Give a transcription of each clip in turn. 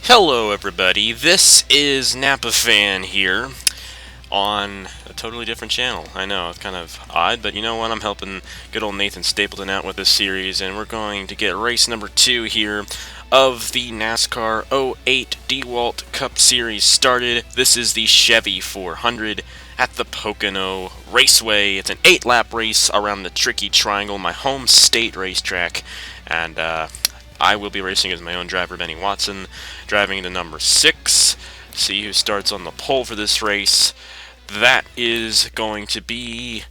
Hello everybody, this is Napa Fan here on a totally different channel. I know, it's kind of odd, but you know what, I'm helping good old Nathan Stapleton out with this series, and we're going to get race number 2 here of the NASCAR 08 DeWalt Cup Series started. This is the Chevy 400 at the Pocono Raceway. It's an 8-lap race around the Tricky Triangle, my home state racetrack, and I will be racing as my own driver, Benny Watson, driving the number 6. See who starts on the pole for this race. That is going to be,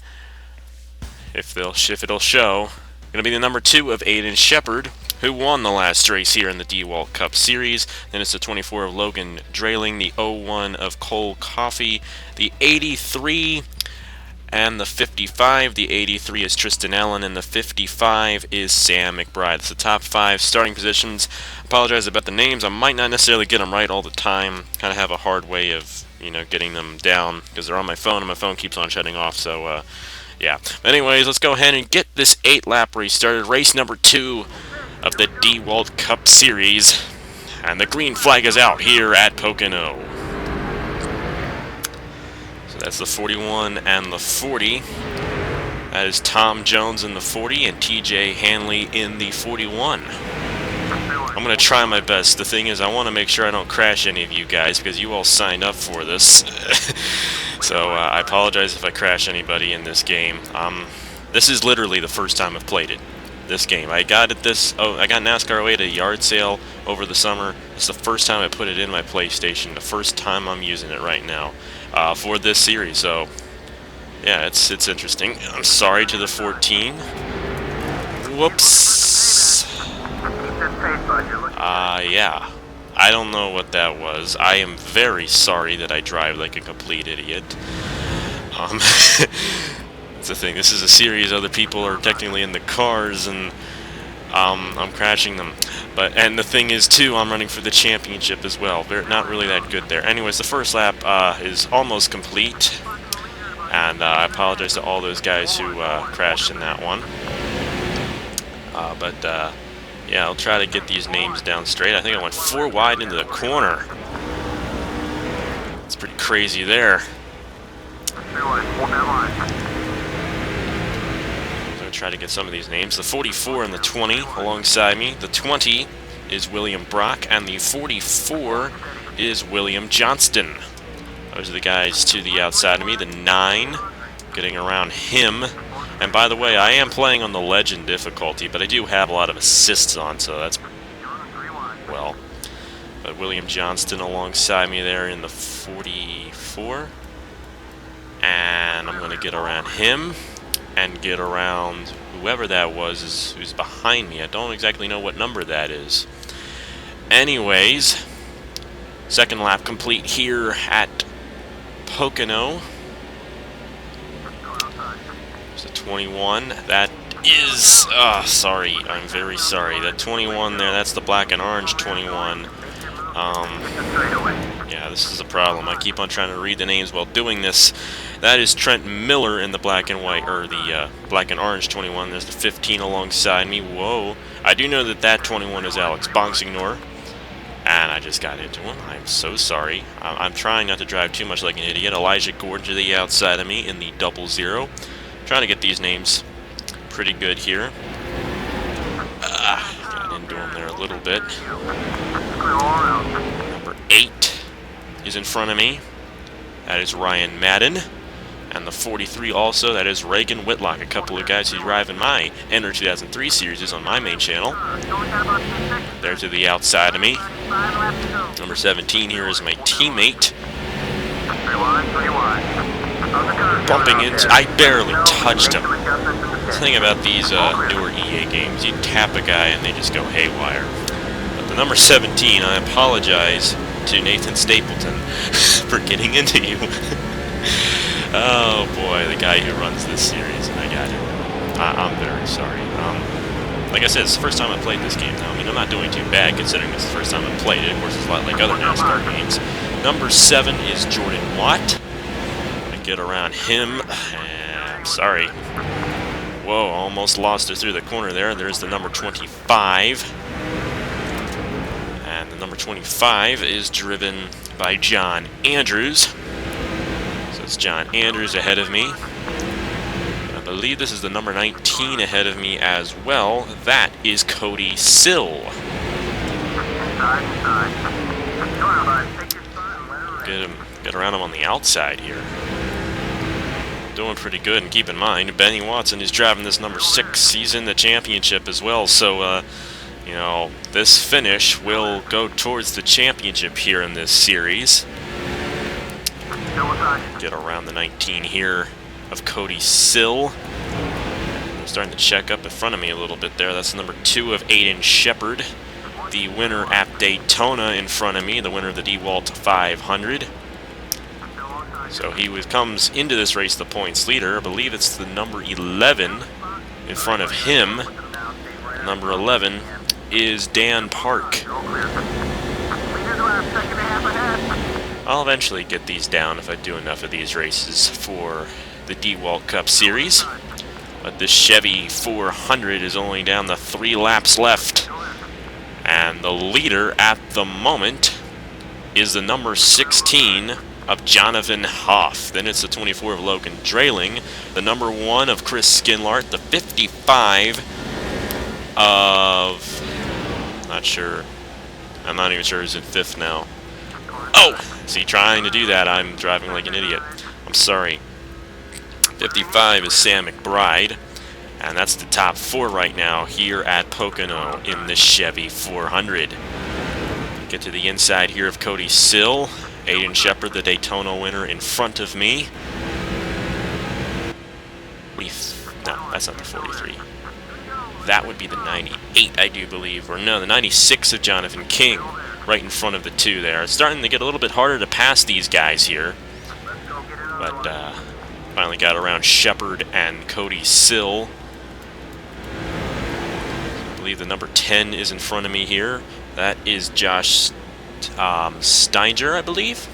if it'll show, going to be the number 2 of Aidan Shepard, who won the last race here in the DeWalt Cup Series. Then it's the 24 of Logan Dreyling, the 01 of Coffey, the 83 and the 55. The 83 is Tristan Allen, and the 55 is Sam McBride. It's the top 5 starting positions. Apologize about the names. I might not necessarily get them right all the time. Kind of have a hard way of, getting them down because they're on my phone, and my phone keeps on shutting off. So, yeah. Anyways, let's go ahead and get this 8-lap race started. Race number 2 of the DeWalt Cup Series, and the green flag is out here at Pocono. So that's the 41 and the 40. That is Tom Jones in the 40 and TJ Hanley in the 41. I'm going to try my best. The thing is, I want to make sure I don't crash any of you guys because you all signed up for this. So I apologize if I crash anybody in this game. This is literally the first time I've played it. This game. I got NASCAR 08 at a yard sale over the summer. It's the first time I put it in my PlayStation. The first time I'm using it right now for this series. So yeah, it's interesting. I'm sorry to the 14. Whoops. Yeah. I don't know what that was. I am very sorry that I drive like a complete idiot. That's the thing. This is a series. Other people are technically in the cars, and I'm crashing them. And the thing is, too, I'm running for the championship as well. They're not really that good there. Anyways, the first lap is almost complete, and I apologize to all those guys who crashed in that one. Yeah, I'll try to get these names down straight. I think I went 4 wide into the corner. It's pretty crazy there. Try to get some of these names. The 44 and the 20 alongside me. The 20 is William Brock, and the 44 is William Johnston. Those are the guys to the outside of me. The 9, getting around him. And by the way, I am playing on the Legend difficulty, but I do have a lot of assists on, so that's well. But William Johnston alongside me there in the 44. And I'm going to get around him and get around whoever that was who's behind me. I don't exactly know what number that is. Anyways, second lap complete here at Pocono. There's a 21. That is... sorry. I'm very sorry. That 21 there, that's the black and orange 21. Yeah, this is a problem. I keep on trying to read the names while doing this. That is Trent Miller in the black and white, or the black and orange 21. There's the 15 alongside me. Whoa. I do know that 21 is Alex Bonsignor, and I just got into him. I'm so sorry. I'm trying not to drive too much like an idiot. Elijah Gordon to the outside of me in the 00. Trying to get these names pretty good here. Got into him there a little bit. Number 8 is in front of me. That is Ryan Madden. And the 43 also, that is Reagan Whitlock, a couple of guys who drive in my Enter 2003 series on my main channel. There to the outside of me. Number 17 here is my teammate. Bumping into... I barely touched him. The thing about these newer EA games, you tap a guy and they just go haywire. But the number 17, I apologize to Nathan Stapleton for getting into you. Oh boy, the guy who runs this series, and I got him. I'm very sorry. Like I said, it's the first time I played this game now. I mean, I'm not doing too bad considering it's the first time I played it. Of course, it's a lot like other NASCAR games. Number 7 is Jordan Watt. I'm going to get around him. I'm sorry. Whoa, almost lost it through the corner there. There's the number 25. And the Number 25 is driven by John Andrews. So it's John Andrews ahead of me. I believe this is the number 19 ahead of me as well. That is Cody Sill. Get around him on the outside here. Doing pretty good, and keep in mind, Benny Watson is driving this number 6. He's in the championship as well, so, you know, this finish will go towards the championship here in this series. Get around the 19 here of Cody Sill. I'm starting to check up in front of me a little bit there. That's number 2 of Aidan Shepard, the winner at Daytona in front of me, the winner of the DeWalt 500. So he comes into this race the points leader. I believe it's the number 11 in front of him. Number 11 is Dan Parke. I'll eventually get these down if I do enough of these races for the DeWalt Cup Series. But this Chevy 400 is only down to 3 laps left. And the leader at the moment is the number 16 of Johnathan Hoff. Then it's the 24 of Logan Dreyling, the number 1 of Chris Skinlart, the 55 of... I'm not even sure who's in 5th now. Oh! See, trying to do that, I'm driving like an idiot. I'm sorry. 55 is Sam McBride, and that's the top 4 right now here at Pocono in the Chevy 400. Get to the inside here of Cody Sill. Aidan Shepard, the Daytona winner, in front of me. No, that's not the 43. That would be the 98, I do believe. Or no, the 96 of Johnathan King, right in front of the 2 there. It's starting to get a little bit harder to pass these guys here. But finally got around Shepard and Cody Sill. I believe the number 10 is in front of me here. That is Josh Steinger, I believe.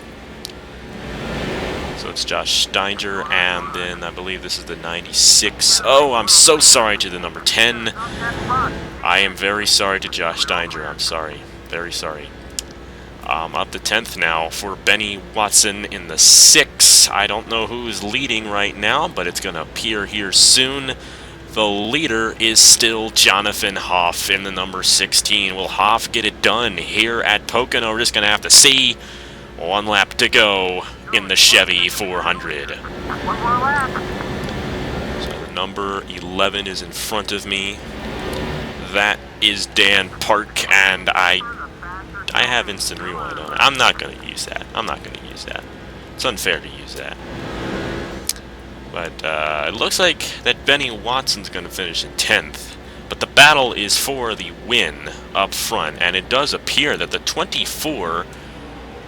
So it's Josh Steinger, and then I believe this is the 96. Oh, I'm so sorry to the number 10. I am very sorry to Josh Steinger. I'm sorry. Very sorry. Up to 10th now for Benny Watson in the 6. I don't know who's leading right now, but it's going to appear here soon. The leader is still Johnathan Hoff in the number 16. Will Hoff get it done here at Pocono? We're just going to have to see. 1 lap to go in the Chevy 400. So the number 11 is in front of me. That is Dan Parke, and I have instant rewind on it. I'm not going to use that. It's unfair to use that. But it looks like that Benny Watson's going to finish in 10th. But the battle is for the win up front, and it does appear that the 24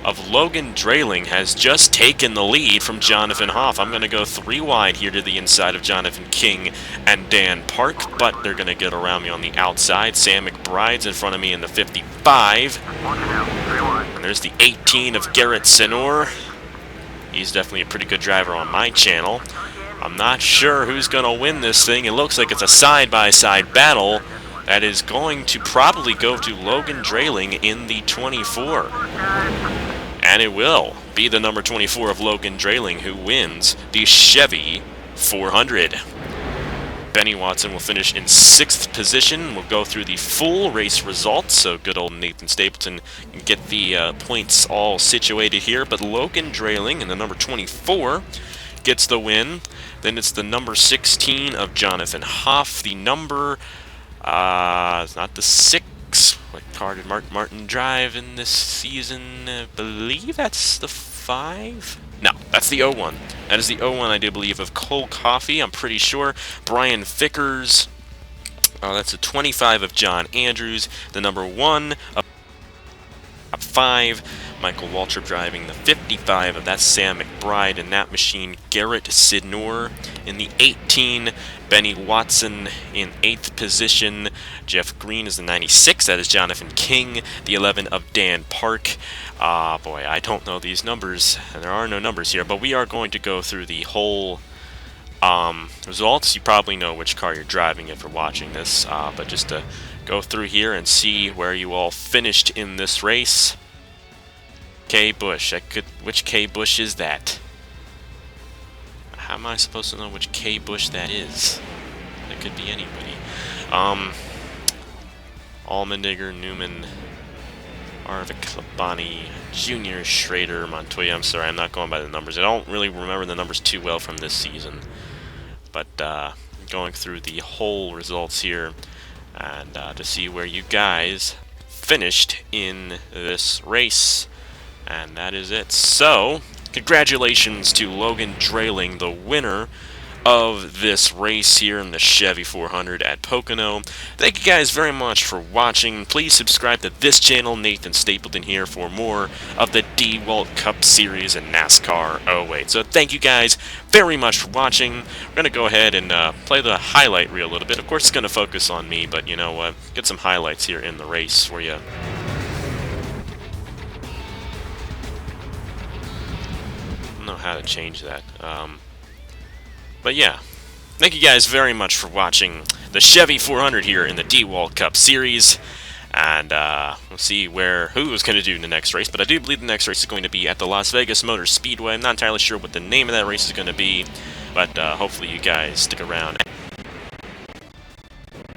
of Logan Dreyling has just taken the lead from Johnathan Hoff. I'm going to go 3 wide here to the inside of Johnathan King and Dan Parke, but they're going to get around me on the outside. Sam McBride's in front of me in the 55. And there's the 18 of Garrett Sydnor. He's definitely a pretty good driver on my channel. I'm not sure who's going to win this thing. It looks like it's a side-by-side battle that is going to probably go to Logan Dreyling in the 24. And it will be the number 24 of Logan Dreyling who wins the Chevy 400. Benny Watson will finish in 6th position. We'll go through the full race results, so good old Nathan Stapleton can get the points all situated here. But Logan Dreyling in the number 24 gets the win. Then it's the number 16 of Johnathan Hoff. The number, it's not the 6. What car did Martin drive in this season? I believe that's the 5. No, that's the 01. That is the 01, I do believe, of Cole Coffey. I'm pretty sure. Brian Vickers. That's the 25 of John Andrews. The number 1 of 5. Michael Waltrip driving the 55 of that Sam McBride in that machine. Garrett Sydnor in the 18. Benny Watson in 8th position. Jeff Green is the 96. That is Johnathan King. The 11 of Dan Parke. Boy, I don't know these numbers. There are no numbers here, but we are going to go through the whole Results, you probably know which car you're driving if you're watching this, but just to go through here and see where you all finished in this race. K. Busch. Which K. Busch is that? How am I supposed to know which K. Busch that is? It could be anybody. Allmendinger, Newman, Arvik, Labani, Junior, Schrader, Montoya. I'm sorry, I'm not going by the numbers. I don't really remember the numbers too well from this season. But going through the whole results here and to see where you guys finished in this race. And that is it. So, congratulations to Logan Dreyling, the winner of this race here in the Chevy 400 at Pocono. Thank you guys very much for watching. Please subscribe to this channel, Nathan Stapleton here, for more of the DeWalt Cup Series and NASCAR 08. So thank you guys very much for watching. We're going to go ahead and play the highlight reel a little bit. Of course, it's going to focus on me, but you know what? Get some highlights here in the race for you. I don't know how to change that. But yeah, thank you guys very much for watching the Chevy 400 here in the DeWalt Cup Series. And we'll see who's going to do in the next race. But I do believe the next race is going to be at the Las Vegas Motor Speedway. I'm not entirely sure what the name of that race is going to be. But hopefully you guys stick around.